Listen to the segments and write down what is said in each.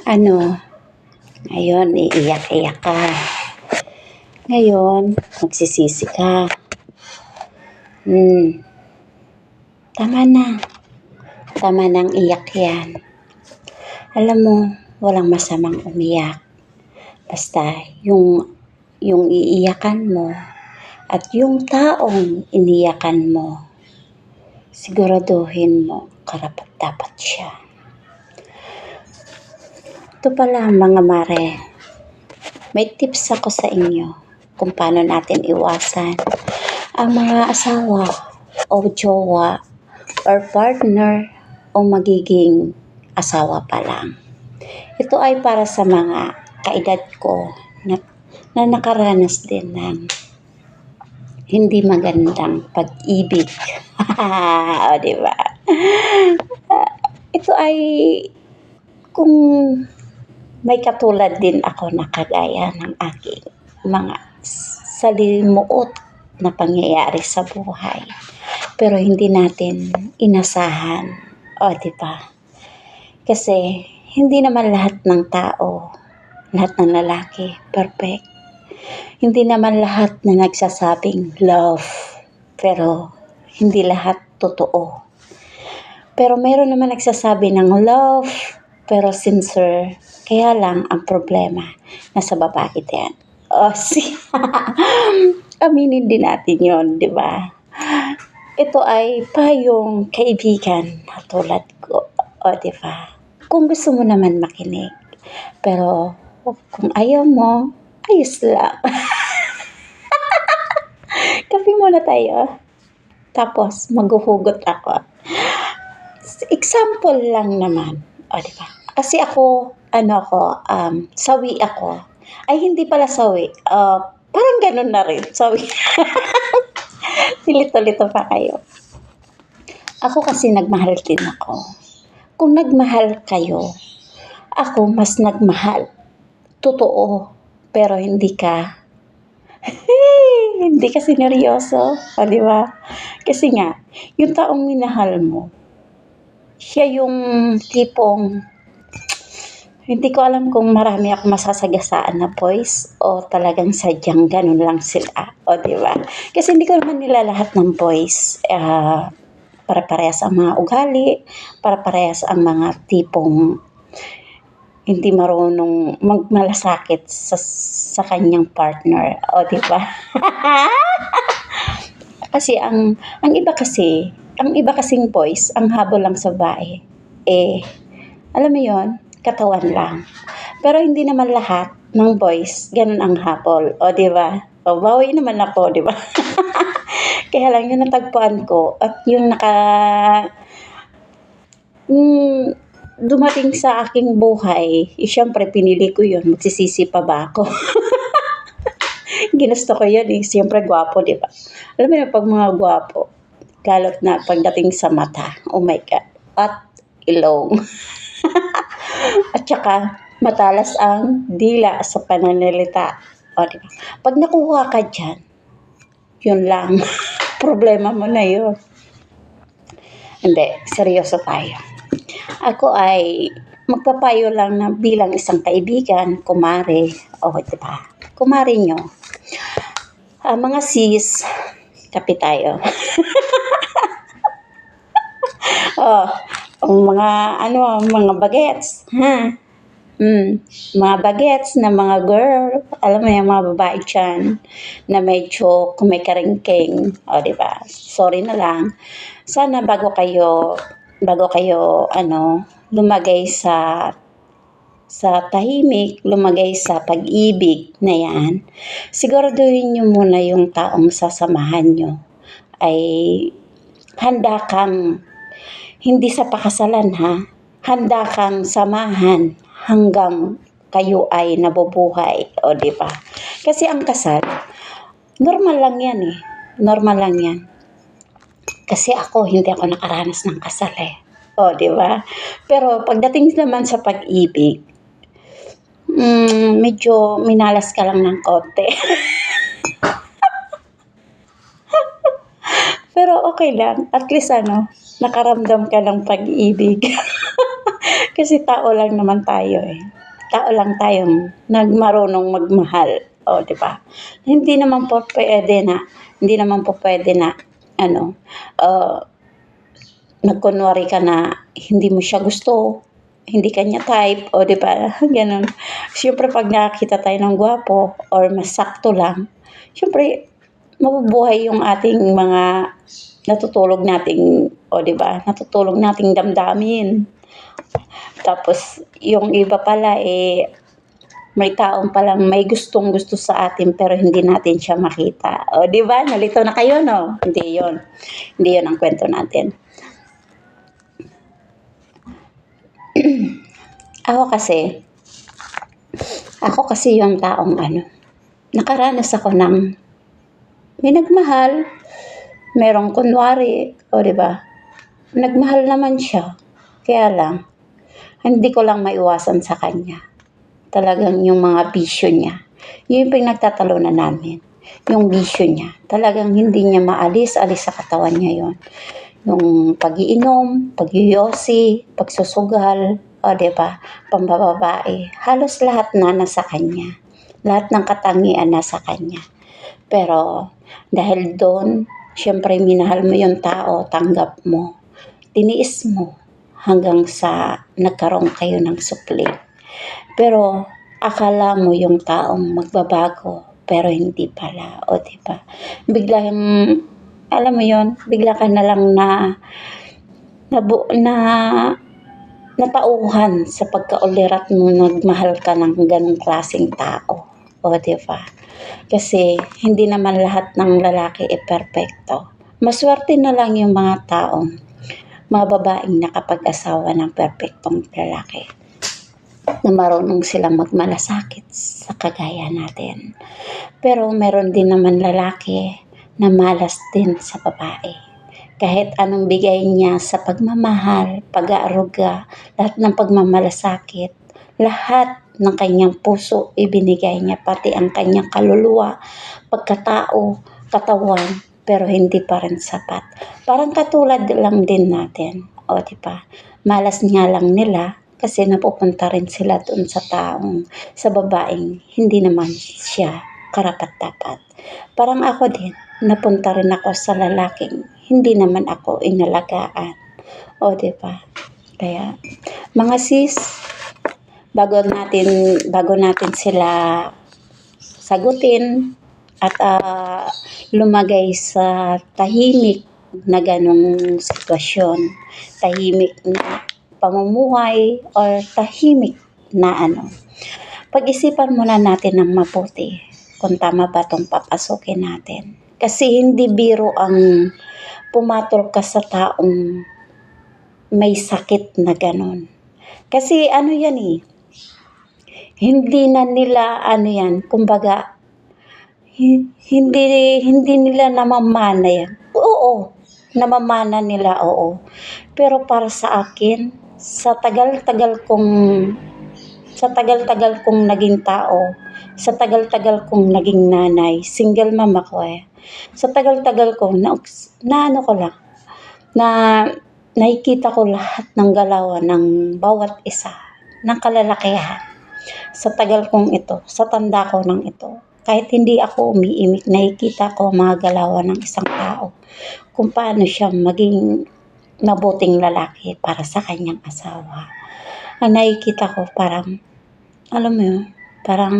Ano, ngayon iiyak-iyak ka. Ngayon, magsisisi ka. Tama na. Tama nang iyak yan. Alam mo, walang masamang umiyak. Basta yung iiyakan mo at yung taong iniyakan mo, siguraduhin mo karapat-dapat siya. Ito pala mga mare, may tips ako sa inyo kung paano natin iwasan ang mga asawa o jowa or partner o magiging asawa pa lang. Ito ay para sa mga kaedad ko na nakaranas din ng hindi magandang pag-ibig. O, diba? Ito ay kung may katulad din ako na kagaya ng aking mga salimuot na pangyayari sa buhay. Pero hindi natin inasahan. O, diba? Kasi hindi naman lahat ng tao, lahat ng lalaki, perfect. Hindi naman lahat na nagsasabing love, pero hindi lahat totoo. Pero mayroon naman nagsasabi ng love, pero sincere. Kaya lang ang problema, nasa babae din. Aminin din natin yon, di ba? Ito ay payong kaibigan tulad ko, di ba? Kung gusto mo naman makinig, pero kung ayaw mo, ayos lang. Kape muna tayo. Tapos, maghuhugot ako. Example lang naman. O, diba? Kasi ako, sawi ako. Ay, hindi pala sawi. Parang ganun na rin. Sawi. Silito-lito pa kayo. Ako kasi nagmahal din ako. Kung nagmahal kayo, ako mas nagmahal. Totoo. Pero hindi ka sineryoso. O, diba? Kasi nga, yung taong minahal mo, siya yung tipong, hindi ko alam kung marami ako masasagasaan na boys o talagang sadyang ganun lang sila. O, diba? Kasi hindi ko naman nila lahat ng boys para-parehas ang mga ugali, para-parehas ang mga tipong hindi marunong magmalasakit sa kanyang partner. O, diba? Kasi ang iba kasing boys, ang habol lang sa babae, alam mo yon, katawan lang. Pero hindi naman lahat ng boys, ganun ang habol. O, diba? O, bawi naman ako, diba? Kaya lang yung natagpuan ko at yung dumating sa aking buhay, syempre pinili ko yun, magsisisi pa ba ako? Ginusto ko yun siyempre gwapo, di ba? Alam mo na pag mga gwapo, galot na pagdating sa mata, oh my God, at ilong. At saka, matalas ang dila sa pananalita. O, di ba? Pag nakuha ka dyan, yun lang. Problema mo na yun. Hindi, seryoso tayo. Ako ay magpapayo lang na bilang isang kaibigan, kumare, diba? Kumare nyo. Mga sis, kape tayo. Mga bagets, ha? Mga bagets na mga girl, alam mo yung mga babae dyan, na medyo kumikaringking, diba? Sorry na lang. Sana bago kayo lumagay sa tahimik, lumagay sa pag-ibig na yan, siguraduhin nyo muna yung taong sasamahan nyo ay handa kang, hindi sa pakasalan ha, handa kang samahan hanggang kayo ay nabubuhay, o diba? Kasi ang kasal, normal lang yan normal lang yan. Kasi hindi ako nakaranas ng kasal O, diba? Pero pagdating naman sa pag-ibig, medyo minalas ka lang ng konti. Pero Pero okay lang, at least nakaramdam ka ng pag-ibig. Kasi tao lang naman tayo, eh. Tao lang tayong marunong magmahal, oh, 'di ba? Hindi naman po puwede na ano, ah, nagkunwari ka na hindi mo siya gusto, hindi ka niya type, oh, 'di ba, gano'n. Siyempre 'pag nakakita tayo ng gwapo or mas sakto lang, siyempre mabubuhay yung ating mga natutulog nating damdamin. Tapos yung iba pala, may taong palang may gustong-gusto sa atin pero hindi natin siya makita. O 'di ba, nalito na kayo 'no? Hindi 'yun ang kuwento natin. Ako kasi ako kasi yung taong nakaranas ako ng may nagmahal, merong kunwari, o 'di ba? Nagmahal naman siya, kaya lang hindi ko lang maiwasan sa kanya. Talagang yung mga bisyo niya, yun yung pinagtatalunan namin, yung bisyo niya. Talagang hindi niya maalis-alis sa katawan niya yun. Yung pag-iinom, pagyoyosi, pagsusugal, o 'di ba, pambababae, halos lahat na nasa kanya. Lahat ng katangian nasa kanya. Pero dahil do'n, siyempre minahal mo yung tao, tanggap mo, tiniis mo, hanggang sa nagkaroon kayo ng supli. Pero akala mo yung taong magbabago, pero hindi pala, o 'di ba? Biglang alam mo yon, bigla ka na lang na nabu na natauhan sa pagkaulirat mo nagmahal ka ng gano'ng klaseng tao, o 'di ba? Kasi hindi naman lahat ng lalaki perpekto. Masuwerte na lang yung mga babaeng nakapag-asawa ng perpektong lalaki na marunong silang magmalasakit sa kagaya natin. Pero meron din naman lalaki na malas din sa babae. Kahit anong bigay niya sa pagmamahal, pag-aaruga, lahat ng pagmamalasakit, lahat ng kanyang puso ibinigay niya, pati ang kanyang kaluluwa, pagkatao, katawan, pero hindi pa rin sapat. Parang katulad lang din natin, o 'di ba? Malas nga lang nila kasi napupunta rin sila doon sa babaeng hindi naman siya karapat-dapat. Parang ako din, napunta rin ako sa lalaking hindi naman ako inalagaan, o 'di ba? Kaya mga sis, bago natin sila sagutin at lumagay sa tahimik na ganong sitwasyon, tahimik na pamumuhay or tahimik na pag-isipan muna natin ng mabuti kung tama ba 'tong papasukin natin. Kasi hindi biro ang pumatol ka sa taong may sakit na gano'n. Kasi yan, hindi na nila yan, kumbaga hindi nila namamana yan. Oo, namamana nila, oo. Pero para sa akin, sa tagal-tagal kong naging tao, sa tagal-tagal kong naging nanay, single mom ako, Sa tagal-tagal ko na nakikita ko lahat ng galawan ng bawat isa, ng kalalakihan. Sa tagal kong ito, sa tanda ko ng ito, kahit hindi ako umiimik, nakikita ko mga galawan ng isang tao, kung paano siya maging mabuting lalaki para sa kanyang asawa. Ang nakikita ko parang, alam mo yun, parang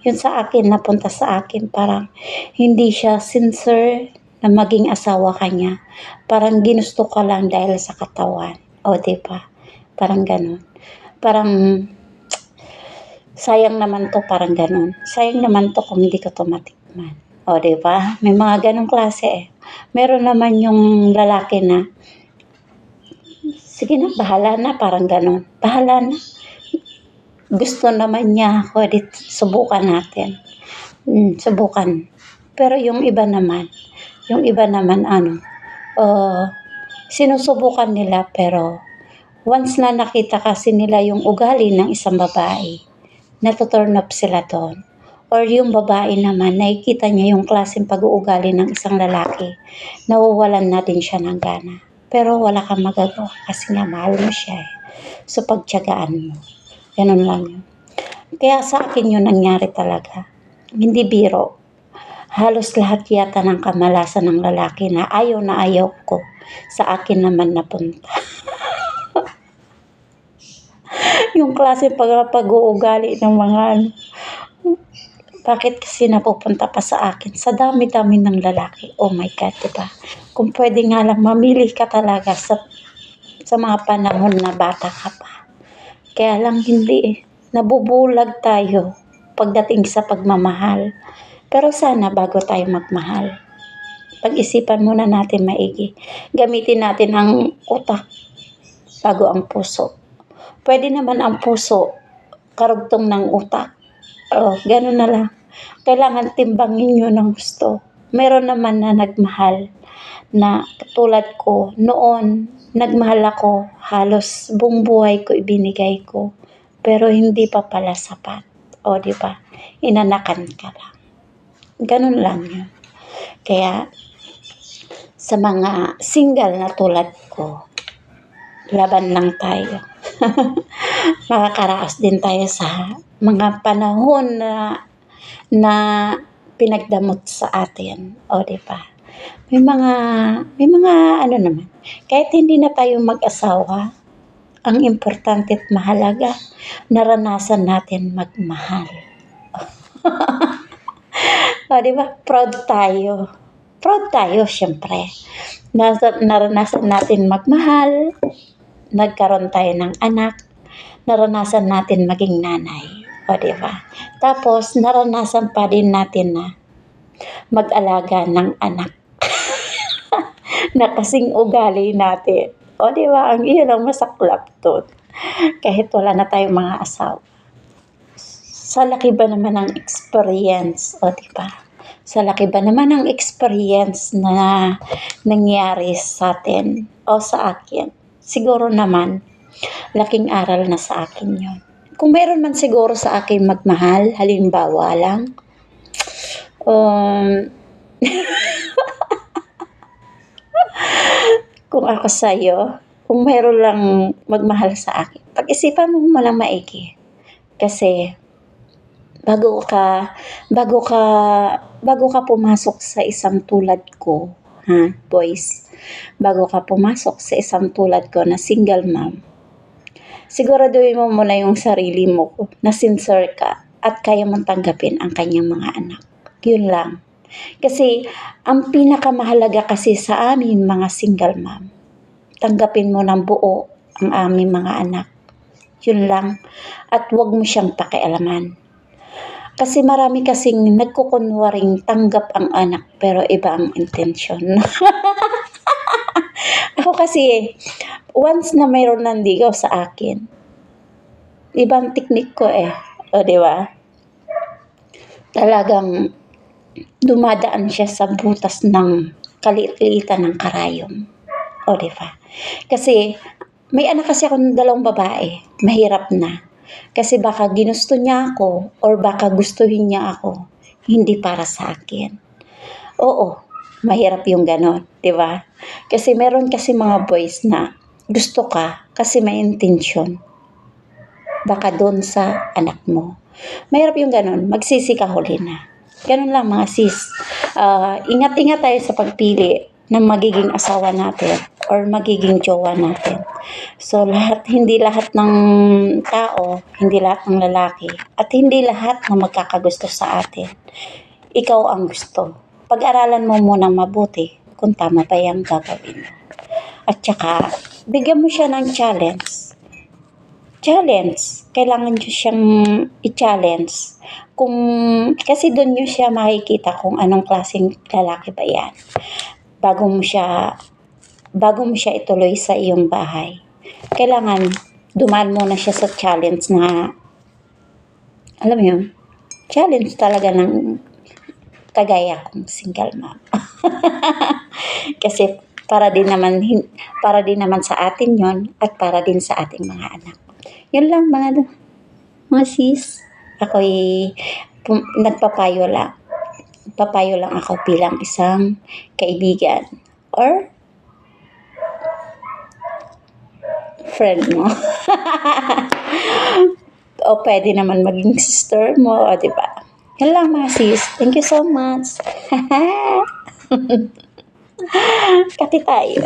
yun sa akin, napunta sa akin, parang hindi siya sincere na maging asawa ka niya. Parang ginusto ka lang dahil sa katawan. O, diba? Parang ganun. Parang sayang naman to, parang ganun. Sayang naman to kung hindi ko to matikman. O, diba? May mga ganong klase. Meron naman yung lalaki na, sige na, bahala na, parang ganun. Bahala na. Gusto naman niya ako, subukan natin. Subukan. Pero yung iba naman, sinusubukan nila, pero once na nakita kasi nila yung ugali ng isang babae, natuturn up sila doon. or yung babae naman, nakikita niya yung klaseng pag-uugali ng isang lalaki, nawawalan na din siya ng gana. Pero wala kang magagawa kasi nga mahal mo siya eh. So, pagtiyagaan mo. Ganun lang yun. Kaya sa akin yun nangyari talaga. Hindi biro. Halos lahat yata ng kamalasan ng lalaki na ayaw ko, sa akin naman napunta. Yung klase pag-uugali ng mga bakit kasi napupunta pa sa akin? Sa dami-dami ng lalaki. Oh my God, diba? Kung pwede nga lang, mamili ka talaga sa mga panahon na bata ka pa. Kaya lang hindi eh. Nabubulag tayo pagdating sa pagmamahal. Pero sana bago tayo magmahal, pag-isipan muna natin maigi. Gamitin natin ang utak bago ang puso. Pwede naman ang puso karugtong ng utak. Oh, ganun na lang. Kailangan timbangin nyo ng gusto. Meron naman na nagmahal na tulad ko noon, nagmahal ako, halos buong buhay ko ibinigay ko. Pero hindi pa pala sapat. O, di ba? Inanakan ka lang. Ganun lang yun. Kaya, sa mga single na tulad ko, laban lang tayo. Makakaraos din tayo sa mga panahon na pinagdamot sa atin. O, di ba? May mga ano naman. Kahit hindi na tayo mag-asawa, ang importante at mahalaga, naranasan natin magmahal. O, di ba? Proud tayo. Proud tayo, syempre. Naranasan natin magmahal, nagkaroon tayo ng anak, naranasan natin maging nanay. O, di ba? Tapos, naranasan pa din natin na mag-alaga ng anak na kasing ugali natin. O, di ba? Ang iyon ang masaklap doon. Kahit wala na tayong mga asawa. Sa laki ba naman ang experience? O, di ba? Sa laki ba naman ang experience na nangyari sa atin o sa akin? Siguro naman, laking aral na sa akin yun. Kung meron man siguro sa akin magmahal, halimbawa lang, kung ako sa'yo, kung meron lang magmahal sa akin, pag-isipan mo lang maigi. Kasi, bago ka pumasok sa isang tulad ko, ha, boys, bago ka pumasok sa isang tulad ko na single mom, siguraduhin mo muna yung sarili mo na sincere ka at kaya mong tanggapin ang kanyang mga anak. Yun lang. Kasi, ang pinakamahalaga kasi sa amin mga single mom, tanggapin mo ng buo ang aming mga anak. Yun lang. At huwag mo siyang pakialaman. Kasi marami kasing nagkukunwaring tanggap ang anak pero iba ang intensyon. Ako kasi, once na mayroon nandigaw sa akin, ibang teknik ko eh. O, di ba? Talagang dumadaan siya sa butas ng kaliit-liitan ng karayom. O, di ba? Kasi, may anak kasi ako ng 2 babae. Mahirap na. Kasi baka ginusto niya ako or baka gustuhin niya ako. Hindi para sa akin. Oo, mahirap yung ganon. Diba? Kasi meron kasi mga boys na gusto ka kasi may intensyon. Baka doon sa anak mo. Mahirap yung ganon. Magsisi ka huli na. Ganon lang mga sis. Ingat-ingat tayo sa pagpili ng magiging asawa natin or magiging jowa natin. So, hindi lahat ng tao, hindi lahat ng lalaki, at hindi lahat na magkakagusto sa atin. Ikaw ang gusto. Pag-aralan mo munang mabuti kung tama ba yung gagawin mo. At saka, bigyan mo siya ng challenge. Kailangan nyo siyang i-challenge. Kasi doon nyo siya makikita kung anong klaseng lalaki ba yan. Bago mo siya ituloy sa iyong bahay, kailangan dumaan muna siya sa challenge na, alam mo yun, challenge talaga ng kagaya kong single mom. Kasi para din naman sa atin yon at para din sa ating mga anak. Yun lang mga sis. Ako'y nagpapayo lang. Papayo lang ako bilang isang kaibigan or friend mo. O pwede naman maging sister mo, o di ba? Yan lang mga sis. Thank you so much. Kati tayo.